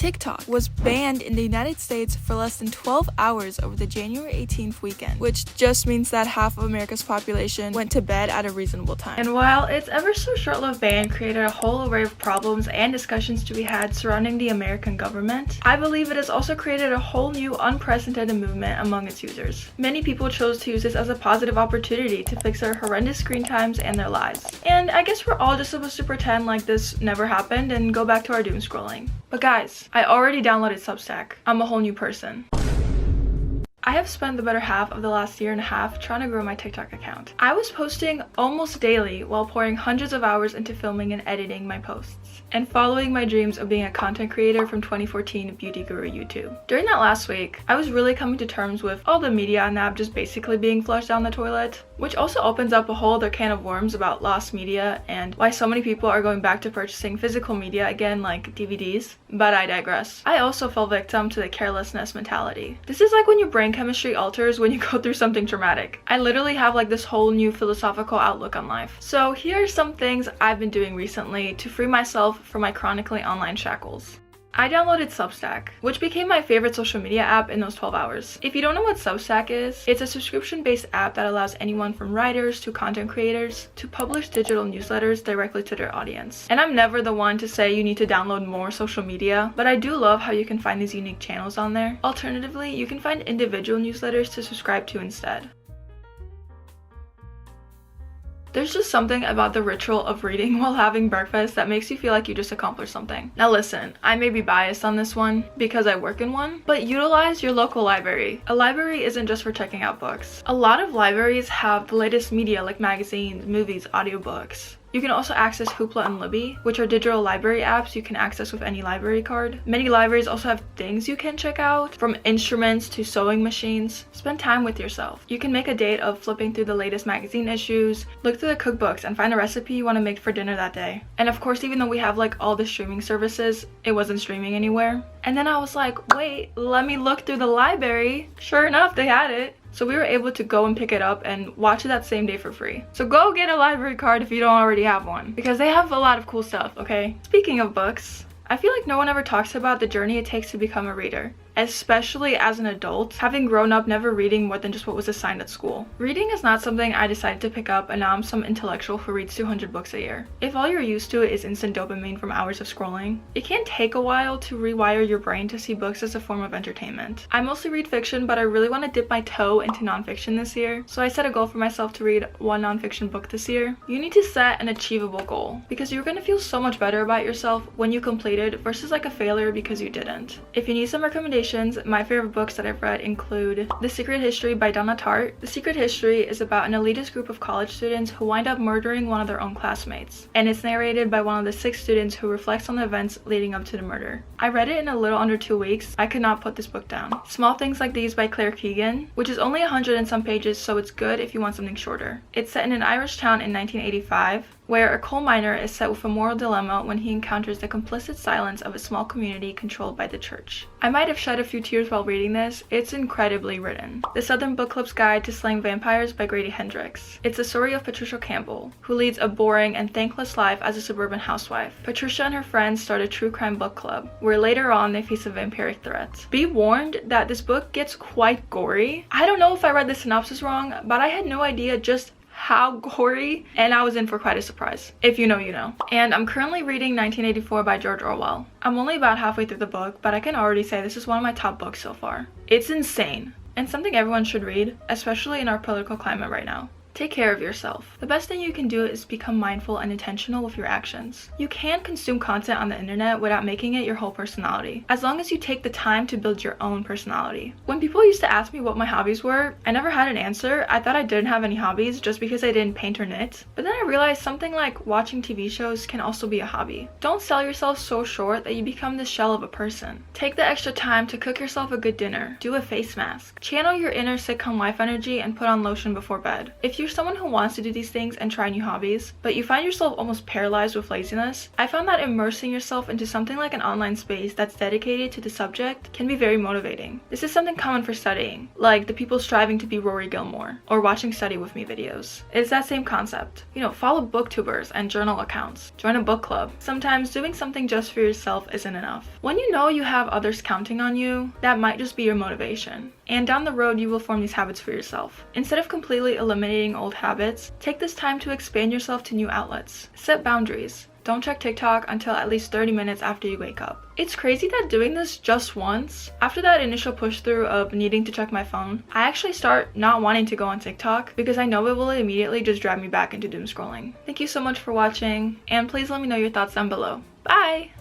TikTok was banned in the United States for less than 12 hours over the January 18th weekend, which just means that half of America's population went to bed at a reasonable time. And while its ever so short-lived ban created a whole array of problems and discussions to be had surrounding the American government, I believe it has also created a whole new unprecedented movement among its users. Many people chose to use this as a positive opportunity to fix their horrendous screen times and their lives. And I guess we're all just supposed to pretend like this never happened and go back to our doom scrolling. But guys, I already downloaded Substack. I'm a whole new person. I have spent the better half of the last year and a half trying to grow my TikTok account. I was posting almost daily while pouring hundreds of hours into filming and editing my posts, and following my dreams of being a content creator from 2014 beauty guru YouTube. During that last week, I was really coming to terms with all the media on the app just basically being flushed down the toilet, which also opens up a whole other can of worms about lost media and why so many people are going back to purchasing physical media again, like DVDs. But I digress. I also fell victim to the carelessness mentality. This is like when your brain chemistry alters when you go through something traumatic. I literally have like this whole new philosophical outlook on life. So here are some things I've been doing recently to free myself from my chronically online shackles. I downloaded Substack, which became my favorite social media app in those 12 hours. If you don't know what Substack is, it's a subscription-based app that allows anyone from writers to content creators to publish digital newsletters directly to their audience. And I'm never the one to say you need to download more social media, but I do love how you can find these unique channels on there. Alternatively, you can find individual newsletters to subscribe to instead. There's just something about the ritual of reading while having breakfast that makes you feel like you just accomplished something. Now listen, I may be biased on this one because I work in one, but utilize your local library. A library isn't just for checking out books. A lot of libraries have the latest media like magazines, movies, audiobooks. You can also access Hoopla and Libby, which are digital library apps you can access with any library card. Many libraries also have things you can check out, from instruments to sewing machines. Spend time with yourself. You can make a date of flipping through the latest magazine issues, look through the cookbooks, and find a recipe you want to make for dinner that day. And of course, even though we have like all the streaming services, it wasn't streaming anywhere. And then I was like, wait, let me look through the library. Sure enough, they had it. So we were able to go and pick it up and watch it that same day for free. So go get a library card if you don't already have one, because they have a lot of cool stuff, okay? Speaking of books, I feel like no one ever talks about the journey it takes to become a reader, especially as an adult, having grown up never reading more than just what was assigned at school. Reading is not something I decided to pick up and now I'm some intellectual who reads 200 books a year. If all you're used to is instant dopamine from hours of scrolling, it can take a while to rewire your brain to see books as a form of entertainment. I mostly read fiction, but I really want to dip my toe into nonfiction this year, so I set a goal for myself to read one nonfiction book this year. You need to set an achievable goal, because you're going to feel so much better about yourself when you complete it versus like a failure because you didn't. If you need some recommendations, my favorite books that I've read include The Secret History by Donna Tartt. The Secret History is about an elitist group of college students who wind up murdering one of their own classmates, and it's narrated by one of the 6 students who reflects on the events leading up to the murder. I read it in a little under 2 weeks. I could not put this book down. Small Things Like These by Claire Keegan, which is only 100 and some pages, so it's good if you want something shorter. It's set in an Irish town in 1985, where a coal miner is set with a moral dilemma when he encounters the complicit silence of a small community controlled by the church. I might have shed a few tears while reading this. It's incredibly written. The Southern Book Club's Guide to Slaying Vampires by Grady Hendrix. It's the story of Patricia Campbell, who leads a boring and thankless life as a suburban housewife. Patricia and her friends start a true crime book club, where later on they face a vampiric threat. Be warned that this book gets quite gory. I don't know if I read the synopsis wrong, but I had no idea just how gory, and I was in for quite a surprise. If you know, you know. And I'm currently reading 1984 by George Orwell. I'm only about halfway through the book, but I can already say this is one of my top books so far. It's insane, and something everyone should read, especially in our political climate right now. Take care of yourself. The best thing you can do is become mindful and intentional with your actions. You can consume content on the internet without making it your whole personality, as long as you take the time to build your own personality. When people used to ask me what my hobbies were, I never had an answer. I thought I didn't have any hobbies just because I didn't paint or knit. But then I realized something like watching TV shows can also be a hobby. Don't sell yourself so short that you become the shell of a person. Take the extra time to cook yourself a good dinner. Do a face mask. Channel your inner sitcom wife energy and put on lotion before bed. If you you're someone who wants to do these things and try new hobbies, but you find yourself almost paralyzed with laziness, I found that immersing yourself into something like an online space that's dedicated to the subject can be very motivating. This is something common for studying, like the people striving to be Rory Gilmore, or watching Study With Me videos. It's that same concept. Follow booktubers and journal accounts. Join a book club. Sometimes doing something just for yourself isn't enough. When you know you have others counting on you, that might just be your motivation. And down the road, you will form these habits for yourself. Instead of completely eliminating old habits, take this time to expand yourself to new outlets. Set boundaries. Don't check TikTok until at least 30 minutes after you wake up. It's crazy that doing this just once, after that initial push through of needing to check my phone, I actually start not wanting to go on TikTok because I know it will immediately just drag me back into doom scrolling. Thank you so much for watching, and please let me know your thoughts down below. Bye!